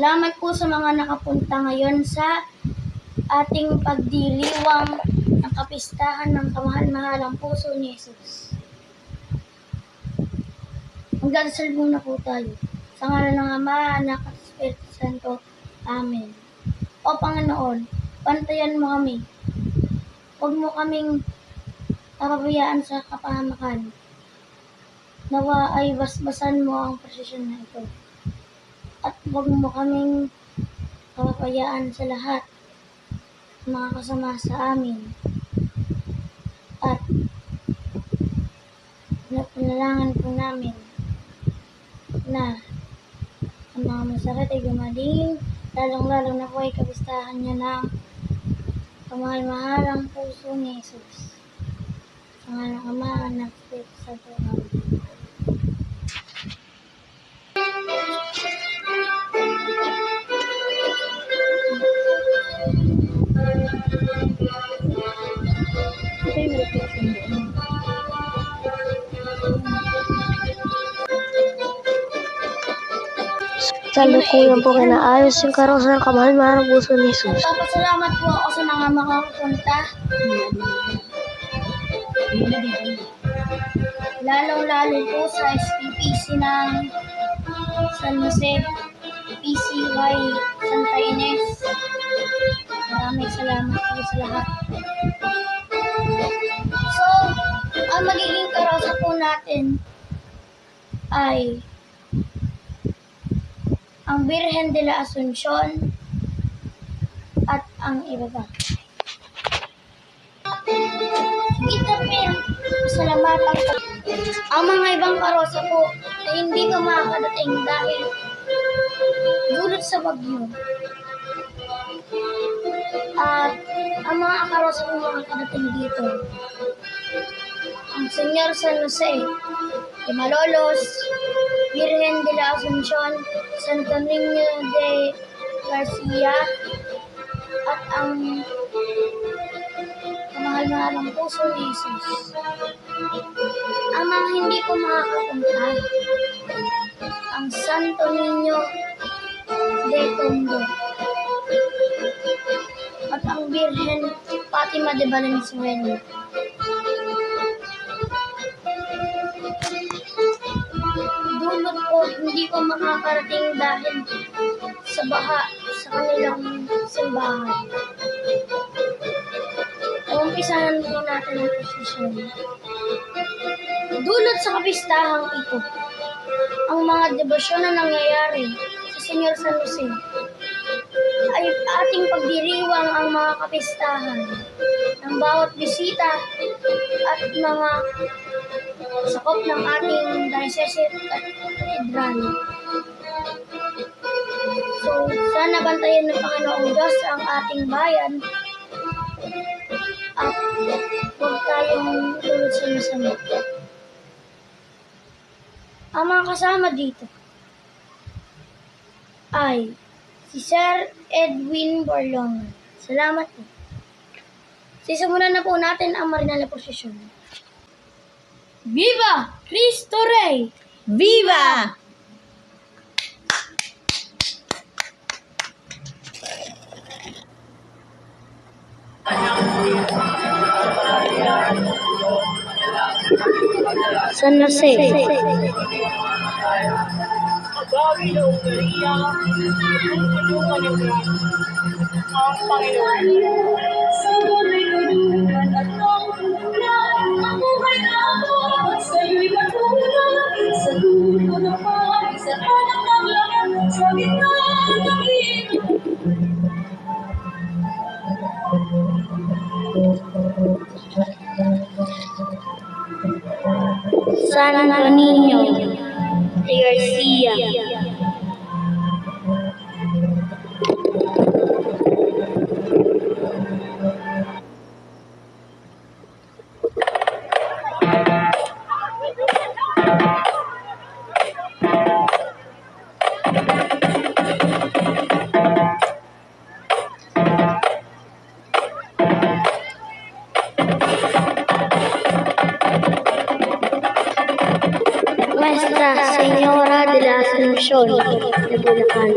Salamat po sa mga nakapunta ngayon sa ating pagdiriwang ng kapistahan ng kamahal-mahalang puso ni Jesus. Magdadasal muna po tayo. Sa ngalan ng Ama, Anak at Espiritu Santo. Amen. O Panginoon, bantayan mo kami. Huwag mo kaming papabayaan sa kapahamakan. Nawa ay basbasan mo ang prosesyon na ito. At huwag mo kaming kapapayaan sa lahat ng mga kasama sa amin. At pinapanalangin po namin na ang mga masakit ay gumaling, lalong-lalong na po ay kapistahan niya ng kamahal-mahalang puso ni Jesus. Sa ngalan ng Ama, Anak, Espiritu Santo. Amen. Kalukuyan po kinaayos yung karosa ng kamahal-mahalang puso ni Jesus. Papasalamat po ako sa mga makapunta. Lalong-lalo po sa SPPC ng San Jose, PCY Santa Ines. Maraming salamat po sa lahat. So, ang magiging karosa po natin ay ang Birhen de la Asuncion at ang iba pa. Itapin, salamatan po. Ang mga ibang karosa po ay hindi pa makakadating dahil dulot sa bagyo. At ang mga karosa po makakadating dito. Ang Senyor San Jose de Malolos, Virgen de la Asuncion, Santo Niño de Garcia, at ang kamahal-mahalang puso ni Jesus. Ang mga hindi ko makakapunta, ang Santo Niño de Tondo, at ang Virgen Fatima de Valenzuela. Dulot po, hindi ko makakarating dahil sa baha sa kanilang simbahan. Umpisahan po natin ang posisyon. Dulot sa kapistahang ito, ang mga debosyon na nangyayari sa Senyor San Jose ay ating pagdiriwang ang mga kapistahan ng bawat bisita at mga sakop ng ating diocese at katedral. So, sana bantayan ng Panginoong Diyos ang ating bayan at huwag tayong tulad sa masama. Ang mga kasama dito ay si Sir Edwin Borlongan. Salamat po. Sisimulan na po natin ang marinal na prosesyon. Viva Cristo Rey! Viva! San Jose, Agawi na Ungariya, tulungan niyo ang Panginoon. Sa tulungan at tungkulan, ang buhay na ako, sa'yo'y matulog. Sa dulo ng pag, sa tanang ng langit, sa gitna ng higit. Santo Niño de Garcia, Concepcion na Bulacan.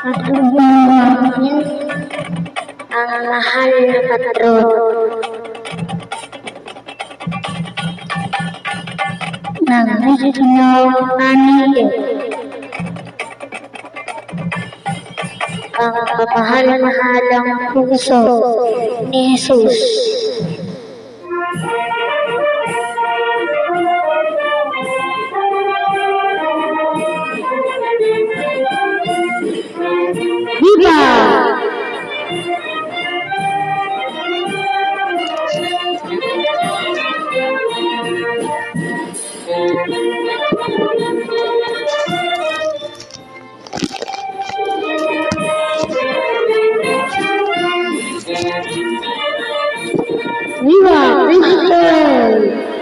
At namin ang mahal na patron ng National Anide, ang kapahal-mahalang puso ni Jesus. Viva! Viva Cristo!